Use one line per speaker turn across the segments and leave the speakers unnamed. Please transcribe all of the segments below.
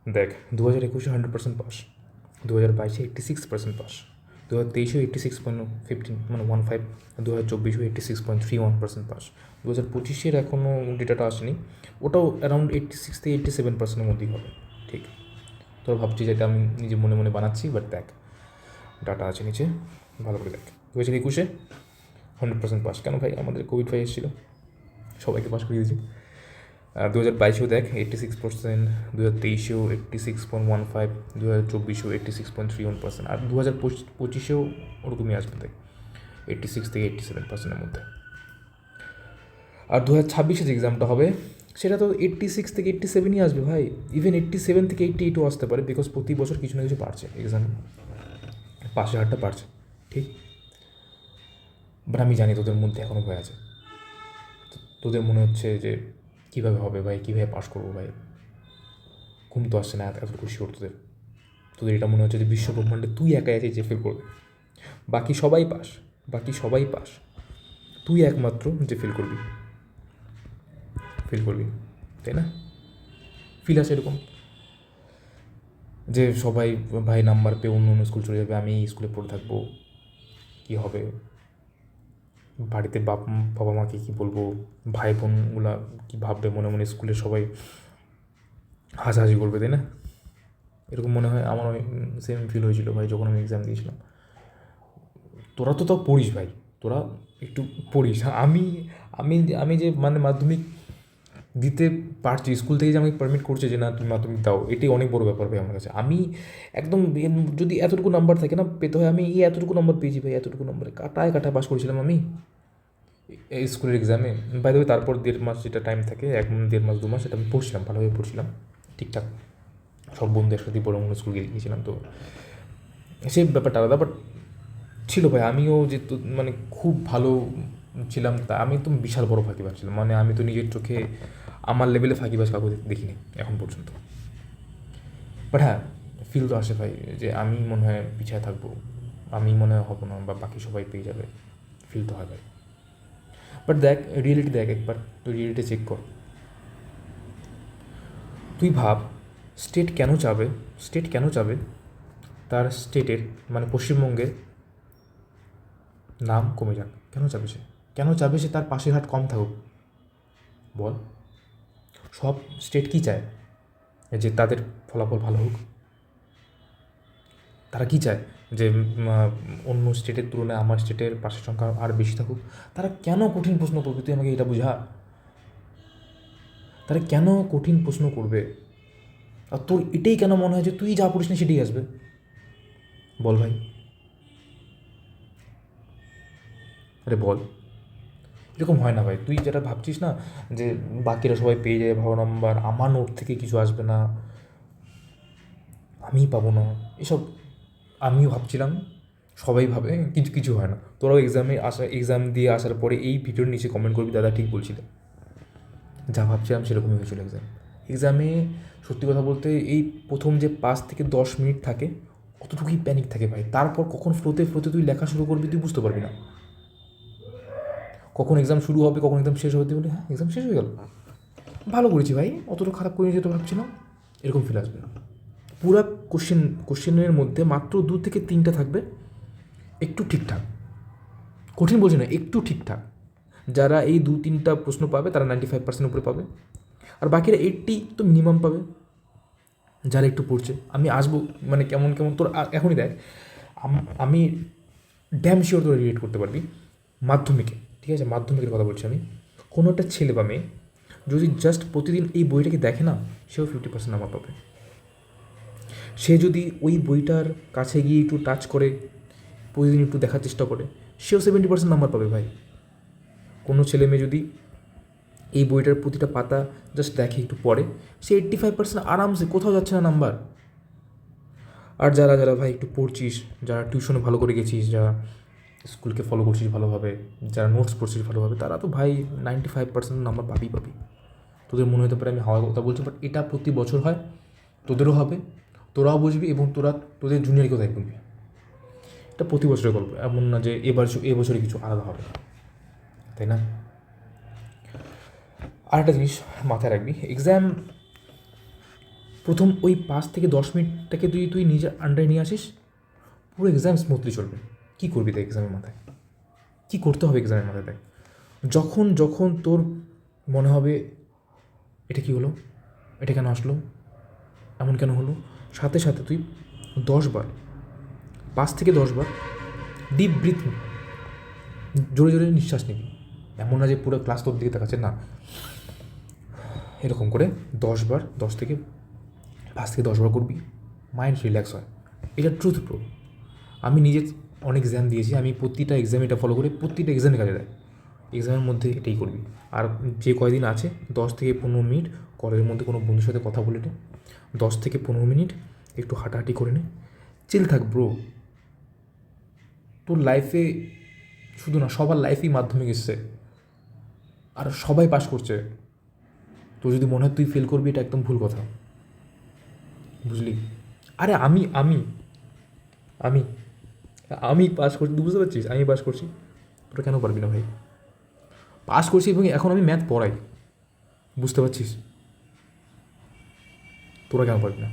দেখ, 2021 100% pass, 2022 86% pass, 2023 86.15 মানে 15, 2024 86.31% pass, 2025 এখনও ডেটাটা আসেনি, ওটাও অ্যারাউন্ড 86 থেকে 87%-এর মধ্যেই হবে। ঠিক, তোরা ভাবছি যেটা আমি নিজে মনে মনে বানাচ্ছি, বাট দেখ ডাটা আছে নিচে, ভালো করে দেখ। 2021 100% পাস, কেন ভাই? আমাদের কোভিড ভাই এসেছিলো, সবাইকে পাস করিয়ে দিয়েছি। 2022 দেখ 86%, 2023 86.15, 2024 86.31%, আর 2025 ওরকমই আসবে দেখ, 86 থেকে 87%-এর মধ্যে। আর 2026 যে এক্সামটা হবে সেটা তো 86 থেকে 87ই আসবে ভাই, ইভেন 87 থেকে 88ও আসতে পারে, বিকজ প্রতি বছর কিছু না কিছু বাড়ছে, এক্সাম পাশের হারটা বাড়ছে। ঠিক, বাট আমি জানি তোদের মধ্যে এখনও ভয় আছে, তোদের মনে হচ্ছে যে কীভাবে হবে ভাই, কীভাবে পাস করবো ভাই, ঘুম তো আসছে না এতটুকু শিওর তোদের। তোদের এটা মনে হচ্ছে যে বিশ্ব ব্রহ্মাণ্ডে তুই একাই আছিস যে ফেল করবে, বাকি সবাই পাস, বাকি সবাই পাস, তুই একমাত্র যে ফেল করবি, ফেল করবি, তাই না? ফিল আছে এরকম যে সবাই ভাই নাম্বার পেয়ে অন্য অন্য স্কুল চলে যাবে, আমি এই স্কুলে পড়ে থাকবো, কী হবে, বাড়িতে বাবা মাকে কী বলবো, ভাই বোনগুলা কী ভাববে, মনে মনে স্কুলে সবাই হাসাহাসি করবে, তাই না? এরকম মনে হয় আমার, সেম ফিল হয়েছিল ভাই যখন আমি এক্সাম দিয়েছিলাম। তোরা তো তাও পড়িস ভাই, তোরা একটু পড়িস, আমি আমি আমি যে মানে মাধ্যমিক দিতে পারছি, স্কুল থেকে যে আমাকে পারমিট করছে যে না তুমি মাধ্যমিক দাও, এটাই অনেক বড় ব্যাপার ভাই আমার কাছে। আমি একদম যদি এতটুকু নাম্বার থাকে না পেতে হয়, আমি এই এতটুকু নাম্বার পেয়েছি ভাই, এতটুকু নাম্বারে কাটায় কাটায় পাস করেছিলাম আমি এই স্কুলের এক্সামে। বাই দ্য ওয়ে তারপর 1.5 মাস যেটা টাইম থাকে, 1.5 মাস 2 মাস, সেটা আমি পড়ছিলাম, ভালোভাবে পড়ছিলাম ঠিকঠাক, সব বন্ধু একসাথে বড় অন্য স্কুল গিয়েছিলাম, তো সেই ব্যাপারটা আলাদা। বাট ছিল ভাই, আমিও যে মানে খুব ভালো ছিলাম তা আমি তো বিশাল বড় ফাঁকিবাজ ছিলাম, মানে আমি তো নিজের চোখে আমার লেভেলে ফাঁকিবাজ কাউকে দেখিনি এখন পর্যন্ত। বাট হ্যাঁ, ফিল তো আসে ভাই যে আমি মনে হয় পিছিয়ে থাকবো, আমি মনে হয় হবো না, বা বাকি সবাই পেয়ে যাবে, ফিল তো হয় ভাই। বাট দেখ রিয়েলিটি, দেখ একবার তুই রিয়েলিটি চেক কর, তুই ভাব স্টেট কেন চাবে, স্টেট কেন চাবে তার স্টেটের মানে পশ্চিমবঙ্গের নাম কমে যাক, কেন চাবে সে, কেন চাবে সে তার পাশের হাট কম থাকুক? বল, সব স্টেট কী চায়? যে তাদের ফলাফল ভালো হোক। তারা কী চায়? যে অন্য স্টেটের তুলনায় আমার স্টেটের পাশের সংখ্যা আর বেশি থাকুক। তারা কেন কঠিন প্রশ্ন করবে, তুই আমাকে এটা বোঝা, তারা কেন কঠিন প্রশ্ন করবে? আর তোর এটাই কেন মনে হয় যে তুই যা পড়িস না সেটাই আসবে? বল ভাই, আরে বল, এরকম হয় না ভাই। তুই যেটা ভাবছিস না যে বাকিরা সবাই পেয়ে যায় ভালো নাম্বার, আমার নোট থেকে কিছু আসবে না, আমিই পাবো না, এসব আমিও ভাবছিলাম, সবাই ভাবে, কিছু কিছু হয় না। তোরাও এক্সাম দিয়ে আসার পরে এই ভিডিওর নিচে কমেন্ট করবি দাদা ঠিক বলছিলে, যা ভাবছিলাম সেরকমই হয়েছিল এক্সামে। সত্যি কথা বলতে এই প্রথম যে 5 থেকে 10 মিনিট থাকে অতটুকুই প্যানিক থাকে ভাই, তারপর কখন ফ্লোতে ফ্লোতে তুই লেখা শুরু করবি তুই বুঝতে পারবি না, কখন এক্সাম শুরু হবে কখন এক্সাম শেষ হবে, তুই বলি হ্যাঁ এক্সাম শেষ হয়ে গেল, ভালো করেছি ভাই, অতটা খারাপ করে যেতে ভাবছিলাম, এরকম ফিল আসবে না। পুরা কোশ্চেনের মধ্যে মাত্র 2 থেকে 3টা থাকবে একটু ঠিকঠাক, কঠিন বলছি না, একটু ঠিকঠাক। যারা এই 2-3টা প্রশ্ন পাবে তারা 95% উপরে পাবে, আর বাকিরা 80 তো মিনিমাম পাবে যারা একটু পড়ছে। আমি আসবো মানে কেমন কেমন তোর এখনই দেখ, আমি ড্যাম শিওর তোরা রিলেট করতে পারবি মাধ্যমিকে, ঠিক আছে মাধ্যমিকের কথা বলছি আমি। কোনো একটা ছেলে বা মেয়ে যদি জাস্ট প্রতিদিন এই বইটাকে দেখে না, সেও 50% নাম্বার পাবে। সে যদি ওই বইটার কাছে গিয়ে একটু টাচ করে, প্রতিদিন একটু দেখার চেষ্টা করে, সেও 70% নাম্বার পাবে ভাই। কোনো ছেলে মেয়ে যদি এই বইটার প্রতিটা পাতা জাস্ট দেখে একটু পড়ে, সে 85% আরামসে, কোথাও যাচ্ছে না নাম্বার। আর যারা যারা ভাই একটু পড়ছিস, যারা টিউশনে ভালো করে গেছিস, যারা স্কুলকে ফলো করছিস ভালোভাবে, যারা নোটস পড়ছিস ভালোভাবে, তারা তো ভাই 95% নাম্বার পাবি পাবি। তোদের মনে হতে পারে আমি হাওয়ার কথা বলছি, বাট এটা প্রতি বছর হয়, তোদেরও হবে, তোরাও বুঝবি এবং তোদের জুনিয়রকেও তাই বলবি। এটা প্রতি বছরের গল্প, এমন না যে এবছরে কিছু আলাদা হবে, তাই না? আরেকটা জিনিস মাথায় রাখবি, এক্সাম প্রথম ওই 5 থেকে 10 মিনিটটাকে তুই নিজের আন্ডারে নিয়ে আসিস, পুরো এক্সাম স্মুথলি চলবে। কী করবি দেখ এক্সামের মাথায়, কী করতে হবে এক্সামের মাথায় দেখ। যখন যখন তোর মনে হবে এটা কী হলো, এটা কেন আসলো, এমন কেন হলো, সাথে সাথে তুই 10 বার, 5 থেকে 10 বার ডিপ ব্রিথ, জোরে জোরে নিঃশ্বাস নিবি। এমন না যে পুরো ক্লাস তোর দিকে তাকাচ্ছে, না, এরকম করে 10 বার, 5 থেকে 10 বার করবি, মাইন্ড রিল্যাক্স হয়। এটা ট্রুথ প্রো। আমি নিজে অনেক এক্সাম দিয়েছি, আমি প্রতিটা এক্সামে এটা ফলো করে প্রতিটা এক্সামে কাজে দেয়। এক্সামের মধ্যে এটাই করবি। আর যে কয়দিন আছে 10 থেকে 15 মিনিট কলেজের মধ্যে কোনো বন্ধুর সাথে কথা বলে নে, 10 থেকে 15 মিনিট একটু হাঁটাহাঁটি করে নে, চিল থাক ব্রো। তোর লাইফে শুধু না, সবার লাইফেই মাধ্যমিক এসছে, আর সবাই পাস করছে। তো যদি মনে হয় তুই ফেল করবি, এটা একদম ভুল কথা, বুঝলি? আরে আমি আমি আমি আমি পাস করছি, তুই বুঝতে পারছিস? আমি পাস করছি, তোরা কেন পারবি না ভাই? পাস করছি এবং এখন আমি ম্যাথ পড়াই, বুঝতে পারছিস? তোরা কেন পারবি না?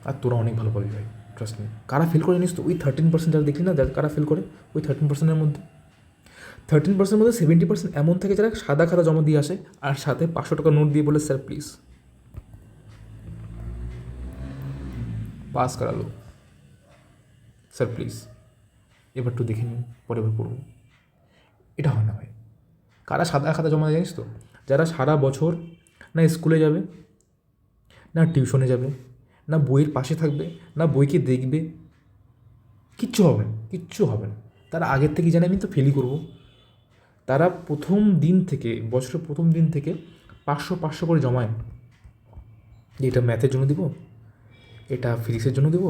আর তোরা অনেক ভালো পারবি ভাই, ট্রাস্ট মি। কারা ফেল করে জানিস তো? ওই 13% যারা দেখলি না, যারা কারা ফেল করে, ওই 13%-এর মধ্যে 13%-এর মধ্যে 70% এমন থাকে যারা সাদা খাতা জমা দিয়ে আসে, আর সাথে 500 টাকা নোট দিয়ে বলে স্যার প্লিজ পাস করালো, স্যার প্লিজ এবার একটু দেখে নিন, পরে এবার পড়বো। এটা হয় না ভাই। কারা সাদা খাতা জমা দেয় জানিস তো? যারা সারা বছর না স্কুলে যাবে, না টিউশনে যাবে, না বইয়ের পাশে থাকবে, না বইকে দেখবে, কিচ্ছু হবে না, কিচ্ছু হবে না। তারা আগের থেকেই জানে আমি তো ফেলই করবো। তারা প্রথম দিন থেকে, বছরের প্রথম দিন থেকে 500 করে জমায়, যে এটা ম্যাথের জন্য দিব, এটা ফিজিক্সের জন্য দিব,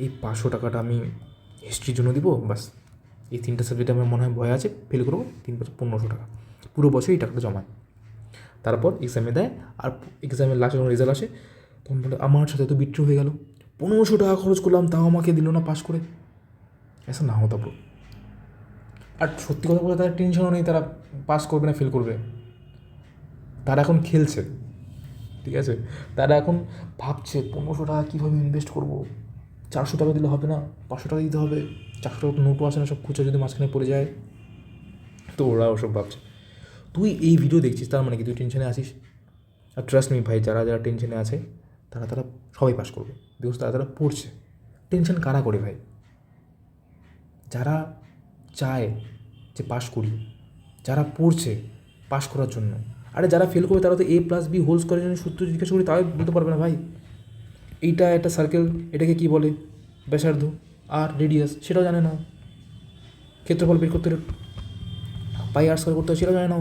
এই 500 টাকাটা আমি হিস্ট্রির জন্য দিব, বাস এই 3টা সাবজেক্টে আমার মনে হয় ভয় আছে, ফেল করবো, 3 বছর 1500 টাকা পুরো বছর এই টাকাটা জমায়। তারপর এক্সামে দেয়, আর এক্সামের লাস্টে যখন রেজাল্ট আসে তখন বলে আমার সাথে তো বিট্রু হয়ে গেল, 1500 টাকা খরচ করলাম তাও আমাকে দিল না পাস করে। এসা না হতো ব্রো। আর সত্যি কথা বলতে তাদের টেনশনও নেই তারা পাস করবে না ফেল করবে, তারা এখন খেলছে, ঠিক আছে? তারা এখন ভাবছে 1500 টাকা কীভাবে ইনভেস্ট করবো, 400 টাকা দিলে হবে না, 500 টাকা দিতে হবে, 400 টাকা নোটও আসে না, সব খুচরো যদি মাঝখানে পড়ে যায়। তো ওরা ওসব ভাবছে। তুই এই ভিডিও দেখছিস তার মানে কি তুই টেনশনে আসিস? আর ট্রাস্ট মি ভাই, যারা যারা টেনশনে আছে তারা সবাই পাস করবে, বিকজ তারা পড়ছে। টেনশন কারা করে ভাই? যারা চায় যে পাস করি, যারা পড়ছে পাস করার জন্য। আরে যারা ফেল করবে তারা তো A+B² জন্য সূত্র জিজ্ঞাসা করি তাও বলতে পারবে না ভাই। এইটা একটা সার্কেল, এটাকে কী বলে, ব্যাসার্ধ আর রেডিয়াস সেটাও জানে না। ক্ষেত্রফল বের করতে পাই আর স্কয়ার করতে হয় সেটাও জানে না।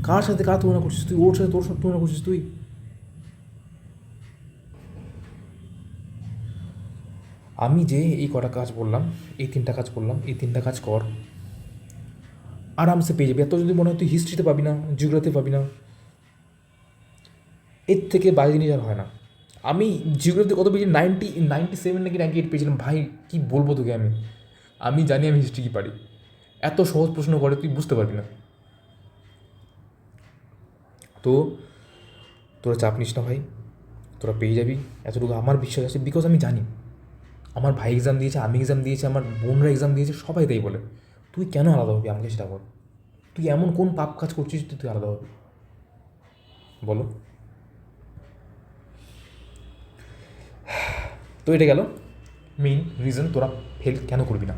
কার সাথে কার তুলনা করছিস তুই? ওর সাথে তোর সাথে তুলনা করছিস তুই? আমি যে এই কটা কাজ বললাম, এই 3টা কাজ বললাম, এই 3টা কাজ কর, আরামসে পেয়ে যাবি। এত যদি মনে হয় তুই হিস্ট্রিতে পাবি না, জিওগ্রাফিতে পাবি না, এর থেকে বাজে জিনিস আর হয় না। আমি জিওগ্রাফিতে কত পেয়েছি, 97 নাকি 98 পেয়েছিলাম ভাই। কী বলবো তোকে, আমি জানি আমি হিস্ট্রি কী পারি। এত সহজ প্রশ্ন করে তুই বুঝতে পারবি না। তো তোরা চাপ নিস না ভাই, তোরা পেয়ে যাবি, এতটুকু আমার বিশ্বাস আছে। বিকজ আমি জানি আমার ভাই এক্সাম দিয়েছে, আমি এক্সাম দিয়েছি, আমার বোনরা এক্সাম দিয়েছে, সবাই তাই বলে। তুই কেন আলাদা হবি আমাকে সেটা বল। তুই এমন কোন পাপ কাজ করছিস তুই আলাদা হবি, বলো? তো এটা গেল মেইন রিজন তোরা ফেল কেন করবি না।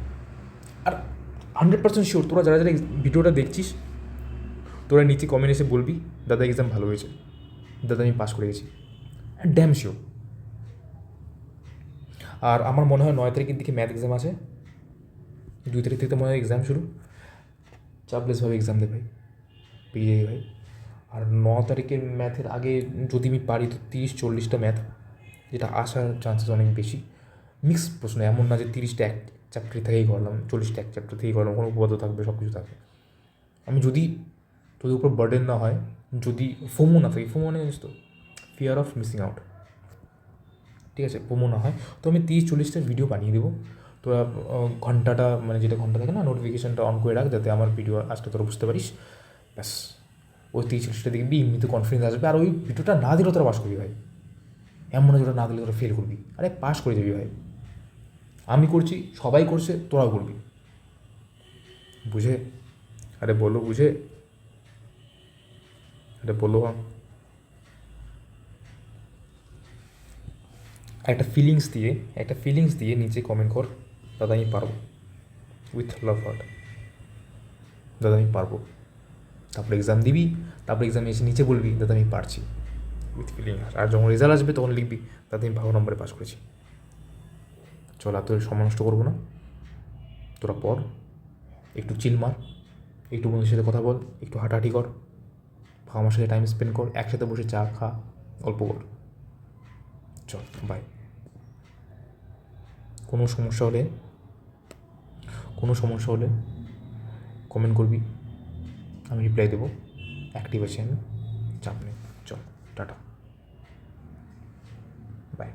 আর 100% শিওর তোরা যারা যারা ভিডিওটা দেখছিস, তোরা নিচে কমেন্ট এসে বলবি দাদা এক্সাম ভালো হয়েছে, দাদা আমি পাস করে গেছি, ড্যাম শিওর। আর আমার মনে হয় 9 তারিখের দিকে ম্যাথ এক্সাম আছে, 2 তারিখ থেকে তো মনে হয় এক্সাম শুরু। চাপলেসভাবে এক্সাম দে ভাই, পেয়ে যাবি ভাই। আর 9 তারিখের ম্যাথের আগে যদি আমি পারি তো 30-40টা ম্যাথ, যেটা আসার চান্সেস অনেক বেশি। মিক্স প্রশ্ন, এমন না যে 30টা এক চ্যাপ্টার থেকেই করলাম, 40টা এক চ্যাপ্টার থেকেই করলাম, কোনো উপপাদ্য থাকবে, সব কিছু থাকবে। আমি যদি তোদের উপর বার্ডেন না হয়, যদি ফোমো না থাকে, ফোমো মানে জানিস তো, ফিয়ার অফ মিসিং আউট, ঠিক আছে, ফোমো না হয়, তো আমি 30-40টা ভিডিও বানিয়ে দেবো। তোরা ঘন্টাটা মানে যেটা ঘন্টা থাকে না, নোটিফিকেশানটা অন করে রাখ, যাতে আমার ভিডিও আসতে তোরা বুঝতে পারিস। ব্যাস ওই 30-40টা দেখবি, এমনিতে কনফিডেন্স আসবে। আর ওই ভিডিওটা না দিলেও তোরা পাস করবি ভাই, এমন না যেটা না দিলে তোরা ফেল করবি। আরে পাস করে যাবি ভাই, আমি করছি, সবাই করছে, তোরাও করবি। বুঝে? আরে বলো বুঝে, আরে বলো। একটা ফিলিংস দিয়ে নিচে কমেন্ট কর, দাদা আমি পারবো, উইথ লাভ হার্ট, দাদা আমি পারবো। তারপরে এক্সাম দিবি, তারপরে এক্সামে এসে নিচে বলবি দাদা আমি পারছি, উইথ ফিলিং। আর যখন রেজাল্ট আসবে তখন লিখবি দাদা আমি ভালো নম্বরে পাস করেছি। চল আর তোর সময় নষ্ট করবো না, তোরা পড়, একটু চিল মার, একটু বন্ধুদের সাথে কথা বল, একটু হাঁটাহাঁটি কর, বাবা মার সাথে টাইম স্পেন্ড কর, একসাথে বসে চা খা, গল্প কর। চল বাই। কোনো সমস্যা হলে কমেন্ট করবি, আমি রিপ্লাই দেবো, অ্যাক্টিভ আছি আমি, চাপ নেই। চল টাটা, বাই।